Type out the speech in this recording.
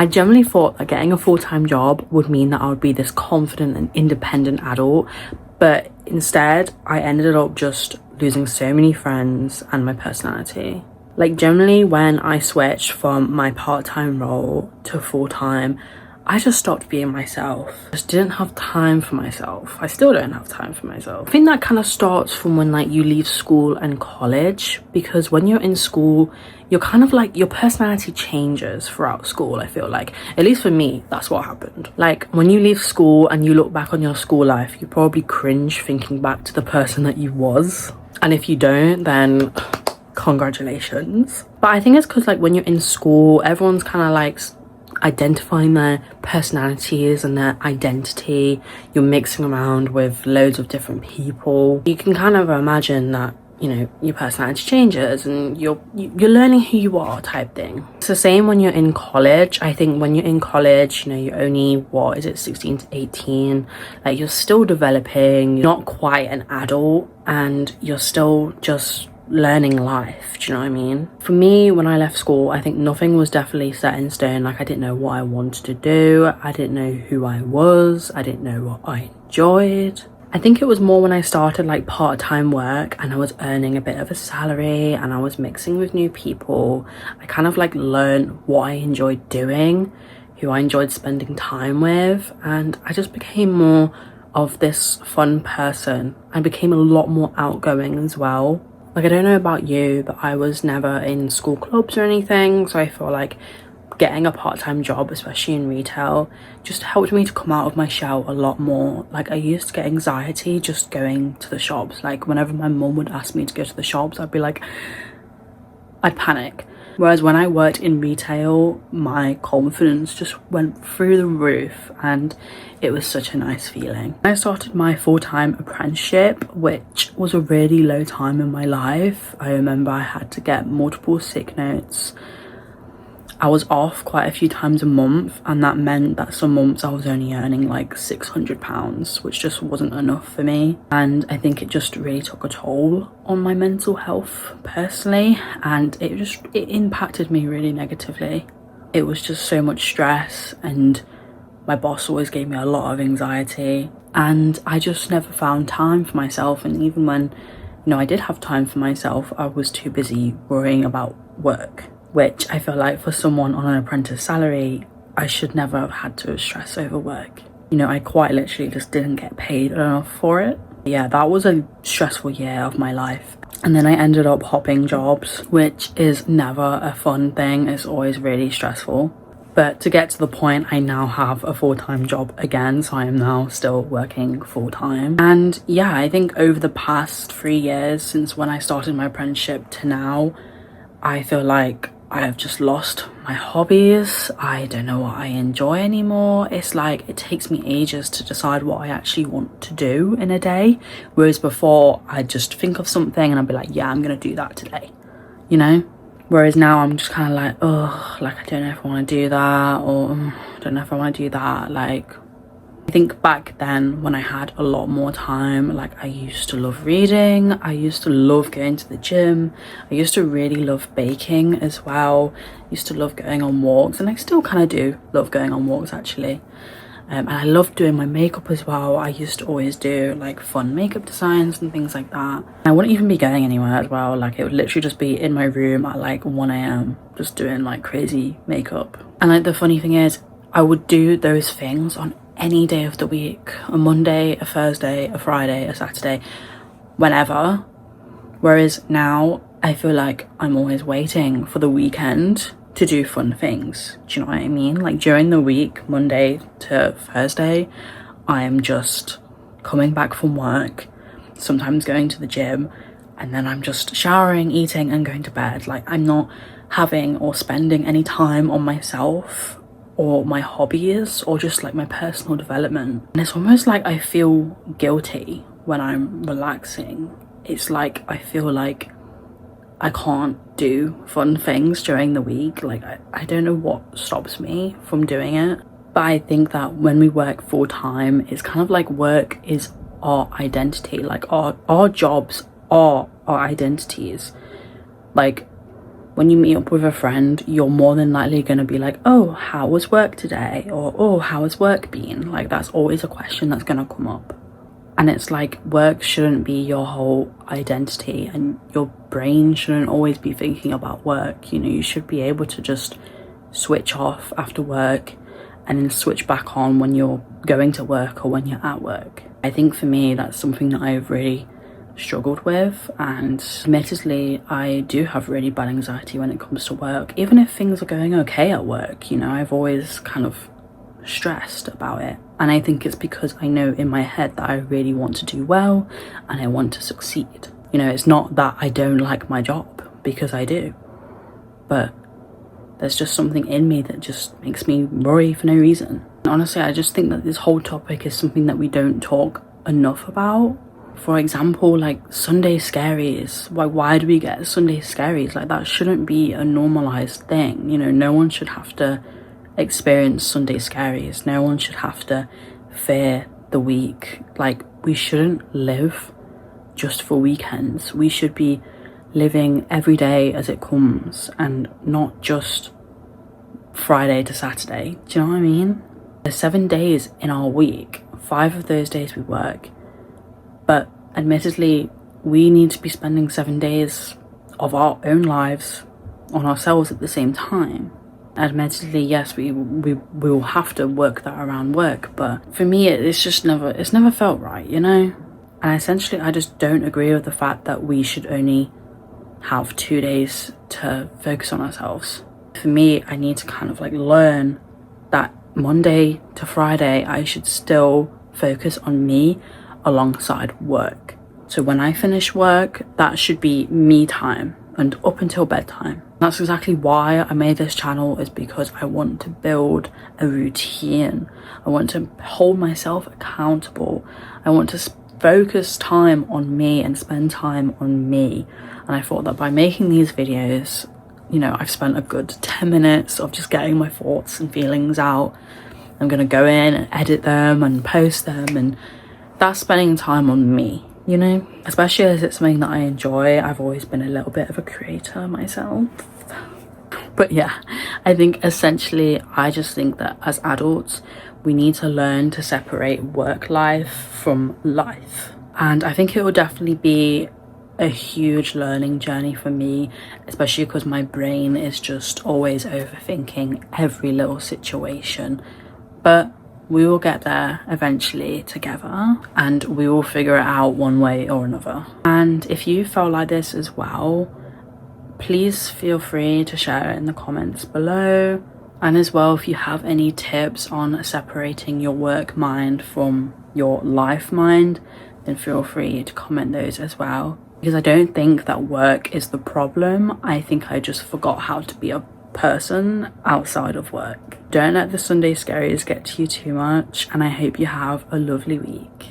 I generally thought that getting a full-time job would mean that I would be this confident and independent adult, but instead I ended up just losing so many friends and my personality. Like, generally when I switched from my part-time role to full-time, I just stopped being myself. I just didn't have time for myself. I still don't have time for myself. I think that kind of starts from when like you leave school and college, because when you're in school, you're kind of like, your personality changes throughout school. I feel like, at least for me, that's what happened. Like, when you leave school and you look back on your school life, you probably cringe thinking back to the person that you was. And if you don't, then congratulations. But I think it's because like when you're in school, everyone's kind of like identifying their personalities and their identity. You're mixing around with loads of different people. You can kind of imagine that, you know, your personality changes and you're learning who you are, type thing. It's the same when you're in college. I think when you're in college, you know, you're only, what is it, 16 to 18, like you're still developing, you're not quite an adult, and you're still just learning life. Do you know what I mean? For me, when I left school, I think nothing was definitely set in stone. Like, I didn't know what I wanted to do, I didn't know who I was, I didn't know what I enjoyed. I think it was more when I started like part-time work and I was earning a bit of a salary and I was mixing with new people. I kind of like learned what I enjoyed doing, who I enjoyed spending time with, and I just became more of this fun person. I became a lot more outgoing as well. Like, I don't know about you, but I was never in school clubs or anything, so I feel like getting a part-time job, especially in retail, just helped me to come out of my shell a lot more. Like, I used to get anxiety just going to the shops. Like, whenever my mum would ask me to go to the shops, I'd be like, I'd panic. Whereas when I worked in retail, my confidence just went through the roof and it was such a nice feeling. I started my full-time apprenticeship, which was a really low time in my life. I remember I had to get multiple sick notes. I was off quite a few times a month, and that meant that some months I was only earning like £600, which just wasn't enough for me. And I think it just really took a toll on my mental health personally, and it impacted me really negatively. It was just so much stress, and my boss always gave me a lot of anxiety, and I just never found time for myself. And even when, you know, I did have time for myself, I was too busy worrying about work, which I feel like for someone on an apprentice salary, I should never have had to stress over work. You know, I quite literally just didn't get paid enough for it. Yeah, that was a stressful year of my life. And then I ended up hopping jobs, which is never a fun thing. It's always really stressful. But to get to the point, I now have a full-time job again, so I am now still working full-time. And yeah, I think over the past 3 years, since when I started my apprenticeship to now, I feel like I have just lost my hobbies. I don't know what I enjoy anymore. It's like it takes me ages to decide what I actually want to do in a day. Whereas before, I'd just think of something and I'd be like, yeah, I'm gonna do that today, you know? Whereas now I'm just kind of like, oh, like I don't know if I want to do that, or I don't know if I want to do that. Like, I think back then when I had a lot more time, like I used to love reading, I used to love going to the gym, I used to really love baking as well, I used to love going on walks, and I still kind of do love going on walks actually. And I love doing my makeup as well. I used to always do like fun makeup designs and things like that. I wouldn't even be going anywhere as well. Like, it would literally just be in my room at like 1 a.m. just doing like crazy makeup. And like the funny thing is, I would do those things on any day of the week, a Monday, a Thursday, a Friday, a Saturday, whenever. Whereas now I feel like I'm always waiting for the weekend to do fun things. Do you know what I mean? Like, during the week, Monday to Thursday, I am just coming back from work, sometimes going to the gym, and then I'm just showering, eating, and going to bed. Like, I'm not having or spending any time on myself or my hobbies or just like my personal development. And it's almost like I feel guilty when I'm relaxing. It's like I feel like I can't do fun things during the week. Like, I don't know what stops me from doing it. But I think that when we work full time, it's kind of like work is our identity. Like, our jobs are our identities. Like, when you meet up with a friend, you're more than likely going to be like, oh, how was work today? Or, oh, how has work been? Like, that's always a question that's going to come up. And it's like, work shouldn't be your whole identity, and your brain shouldn't always be thinking about work. You know, you should be able to just switch off after work and then switch back on when you're going to work or when you're at work. I think for me, that's something that I've really struggled with, and admittedly I do have really bad anxiety when it comes to work. Even if things are going okay at work, you know, I've always kind of stressed about it, and I think it's because I know in my head that I really want to do well and I want to succeed. You know, it's not that I don't like my job, because I do, but there's just something in me that just makes me worry for no reason. Honestly, I just think that this whole topic is something that we don't talk enough about. For example, like Sunday scaries. Why do we get Sunday scaries? Like, that shouldn't be a normalized thing. You know, no one should have to experience Sunday scaries. No one should have to fear the week. Like, we shouldn't live just for weekends. We should be living every day as it comes, and not just Friday to Saturday. Do you know what I mean? There's 7 days in our week. 5 of those days we work. But admittedly, we need to be spending 7 days of our own lives on ourselves at the same time. Admittedly, yes, we will have to work that around work, but for me, it's never felt right, you know? And essentially, I just don't agree with the fact that we should only have 2 days to focus on ourselves. For me, I need to kind of like learn that Monday to Friday, I should still focus on me alongside work. So when I finish work, that should be me time and up until bedtime. That's exactly why I made this channel, is because I want to build a routine. I want to hold myself accountable. I want to focus time on me and spend time on me. And I thought that by making these videos, you know, I've spent a good 10 minutes of just getting my thoughts and feelings out. I'm gonna go in and edit them and post them, and that's spending time on me, you know? Especially as it's something that I enjoy. I've always been a little bit of a creator myself. But yeah, I think essentially, I just think that as adults, we need to learn to separate work life from life. And I think it will definitely be a huge learning journey for me, especially because my brain is just always overthinking every little situation. But we will get there eventually together, and we will figure it out one way or another. And if you felt like this as well, please feel free to share it in the comments below. And as well, if you have any tips on separating your work mind from your life mind, then feel free to comment those as well. Because I don't think that work is the problem. I think I just forgot how to be a person outside of work. Don't let the Sunday scaries get to you too much, and I hope you have a lovely week.